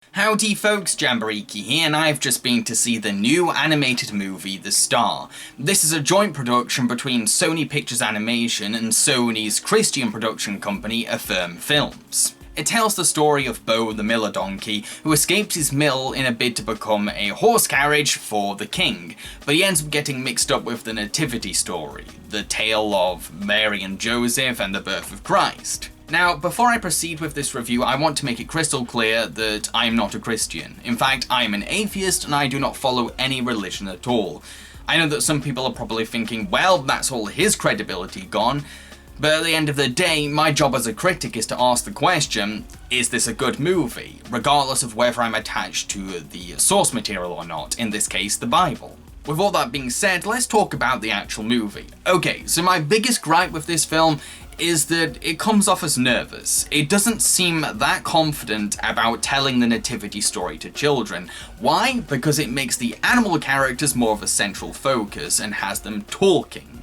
Howdy folks, Jambareeqi here, and I've just been to see the new animated movie, The Star. This is a joint production between Sony Pictures Animation and Sony's Christian production company, Affirm Films. It tells the story of Bo the miller donkey, who escapes his mill in a bid to become a horse carriage for the king, but he ends up getting mixed up with the Nativity Story, the tale of Mary and Joseph and the birth of Christ. Now, before I proceed with this review, I want to make it crystal clear that I am not a Christian. In fact, I am an atheist and I do not follow any religion at all. I know that some people are probably thinking, well, that's all his credibility gone. But at the end of the day, my job as a critic is to ask the question, is this a good movie? Regardless of whether I'm attached to the source material or not, in this case, the Bible. With all that being said, let's talk about the actual movie. Okay, so my biggest gripe with this film is that it comes off as nervous. It doesn't seem that confident about telling the nativity story to children. Why? Because it makes the animal characters more of a central focus and has them talking,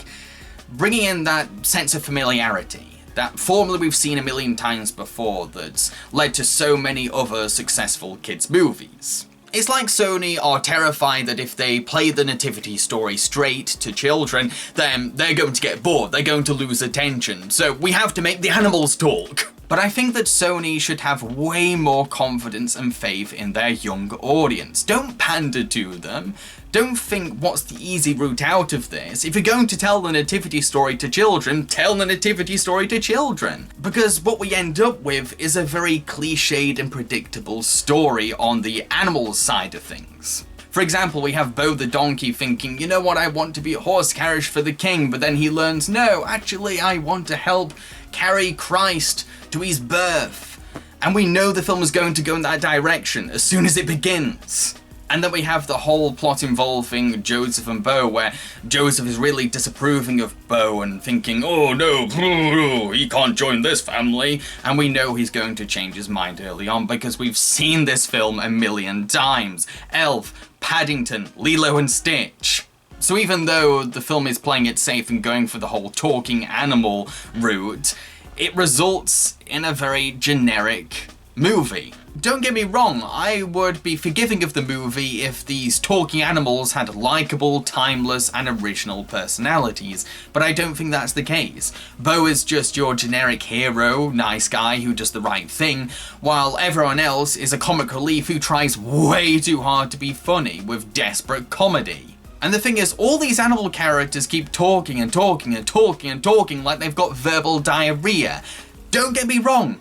bringing in that sense of familiarity, that formula we've seen a million times before that's led to so many other successful kids' movies. It's like Sony are terrified that if they play the nativity story straight to children, then they're going to get bored, they're going to lose attention, so we have to make the animals talk. But I think that Sony should have way more confidence and faith in their young audience. Don't pander to them. Don't think, what's the easy route out of this? If you're going to tell the nativity story to children, tell the nativity story to children. Because what we end up with is a very cliched and predictable story on the animal side of things. For example, we have Bo the donkey thinking, you know what, I want to be a horse carriage for the king, but then he learns, no, actually I want to help carry Christ to his birth. And we know the film is going to go in that direction as soon as it begins. And then we have the whole plot involving Joseph and Bo, where Joseph is really disapproving of Bo and thinking, oh no, he can't join this family. And we know he's going to change his mind early on because we've seen this film a million times. Elf, Paddington, Lilo and Stitch. So even though the film is playing it safe and going for the whole talking animal route, it results in a very generic movie. Don't get me wrong, I would be forgiving of the movie if these talking animals had likable, timeless, and original personalities, but I don't think that's the case. Bo is just your generic hero, nice guy who does the right thing, while everyone else is a comic relief who tries way too hard to be funny with desperate comedy. And the thing is, all these animal characters keep talking and talking and talking and talking like they've got verbal diarrhea. Don't get me wrong,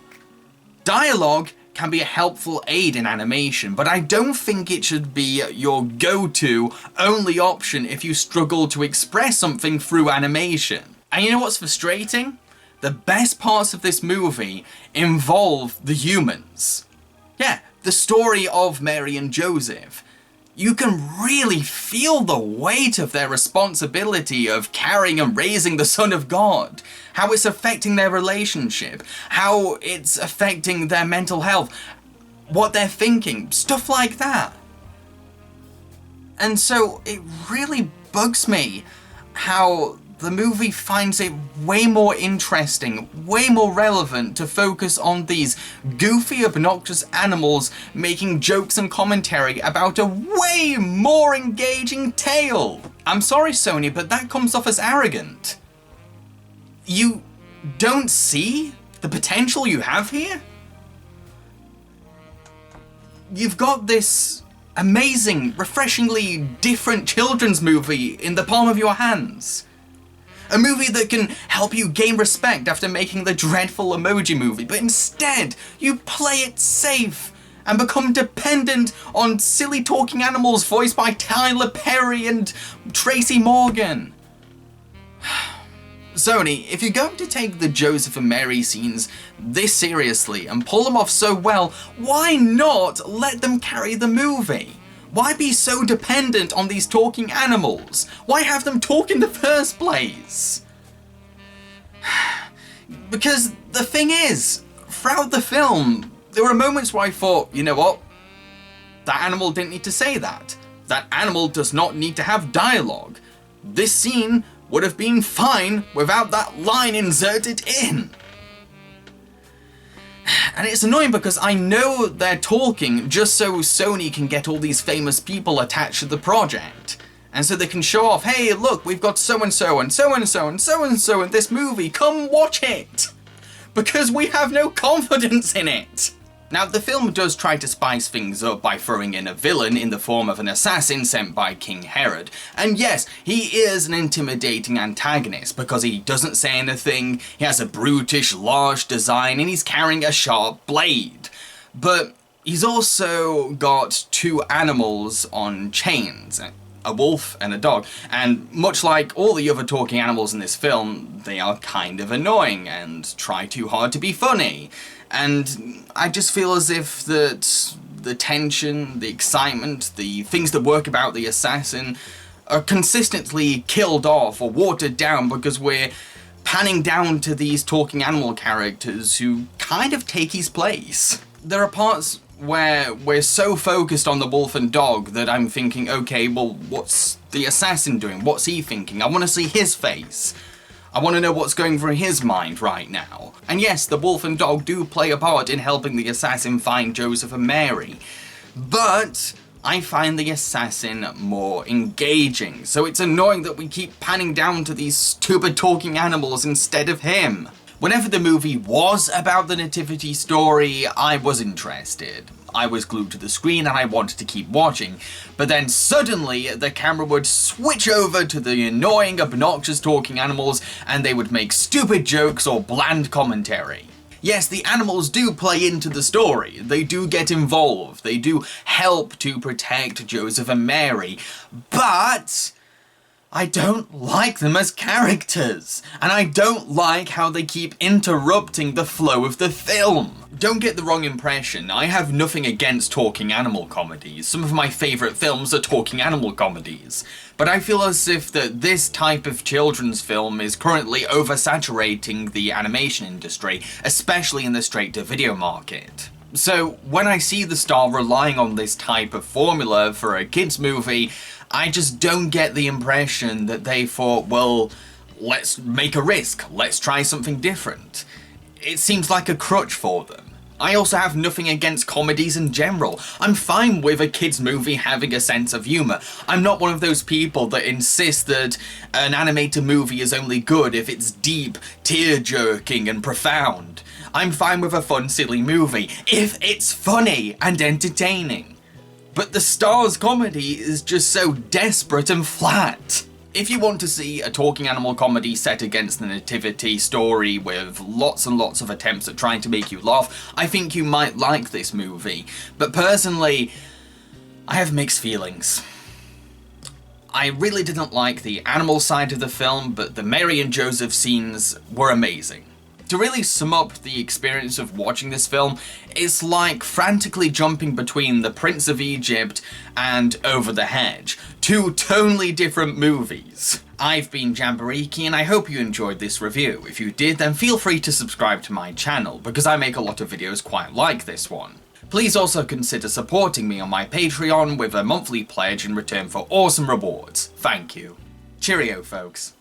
dialogue can be a helpful aid in animation, but I don't think it should be your go-to only option if you struggle to express something through animation. And you know what's frustrating? The best parts of this movie involve the humans. Yeah, the story of Mary and Joseph. You can really feel the weight of their responsibility of carrying and raising the Son of God, how it's affecting their relationship, how it's affecting their mental health, what they're thinking, stuff like that. And so it really bugs me how the movie finds it way more interesting, way more relevant to focus on these goofy, obnoxious animals making jokes and commentary about a way more engaging tale. I'm sorry, Sony, but that comes off as arrogant. You don't see the potential you have here? You've got this amazing, refreshingly different children's movie in the palm of your hands. A movie that can help you gain respect after making the dreadful Emoji Movie, but instead, you play it safe and become dependent on silly talking animals voiced by Tyler Perry and Tracy Morgan. Sony, if you're going to take the Joseph and Mary scenes this seriously and pull them off so well, why not let them carry the movie? Why be so dependent on these talking animals? Why have them talk in the first place? Because the thing is, throughout the film, there were moments where I thought, you know what? That animal didn't need to say that. That animal does not need to have dialogue. This scene would have been fine without that line inserted in. And it's annoying because I know they're talking just so Sony can get all these famous people attached to the project. And so they can show off, hey, look, we've got so-and-so and so-and-so and so-and-so in this movie, come watch it! Because we have no confidence in it! Now, the film does try to spice things up by throwing in a villain in the form of an assassin sent by King Herod. And yes, he is an intimidating antagonist because he doesn't say anything, he has a brutish, large design, and he's carrying a sharp blade. But he's also got two animals on chains, a wolf and a dog, and much like all the other talking animals in this film, they are kind of annoying and try too hard to be funny. And I just feel as if that the tension, the excitement, the things that work about the assassin are consistently killed off or watered down because we're panning down to these talking animal characters who kind of take his place. There are parts where we're so focused on the wolf and dog that I'm thinking, okay, well, what's the assassin doing? What's he thinking? I want to see his face. I want to know what's going through his mind right now. And yes, the wolf and dog do play a part in helping the assassin find Joseph and Mary. But I find the assassin more engaging, so it's annoying that we keep panning down to these stupid talking animals instead of him. Whenever the movie was about the Nativity Story, I was interested. I was glued to the screen and I wanted to keep watching, but then suddenly the camera would switch over to the annoying, obnoxious talking animals and they would make stupid jokes or bland commentary. Yes, the animals do play into the story, they do get involved, they do help to protect Joseph and Mary, but I don't like them as characters, and I don't like how they keep interrupting the flow of the film. Don't get the wrong impression, I have nothing against talking animal comedies. Some of my favourite films are talking animal comedies. But I feel as if that this type of children's film is currently oversaturating the animation industry, especially in the straight-to-video market. So when I see the star relying on this type of formula for a kids movie, I just don't get the impression that they thought, well, let's make a risk, let's try something different. It seems like a crutch for them. I also have nothing against comedies in general. I'm fine with a kids movie having a sense of humour. I'm not one of those people that insist that an animated movie is only good if it's deep, tear-jerking and profound. I'm fine with a fun, silly movie if it's funny and entertaining. But the star's comedy is just so desperate and flat. If you want to see a talking animal comedy set against the Nativity Story with lots and lots of attempts at trying to make you laugh, I think you might like this movie. But personally, I have mixed feelings. I really didn't like the animal side of the film, but the Mary and Joseph scenes were amazing. To really sum up the experience of watching this film, it's like frantically jumping between The Prince of Egypt and Over the Hedge, two totally different movies. I've been Jambareeqi and I hope you enjoyed this review. If you did, then feel free to subscribe to my channel, because I make a lot of videos quite like this one. Please also consider supporting me on my Patreon with a monthly pledge in return for awesome rewards. Thank you. Cheerio, folks.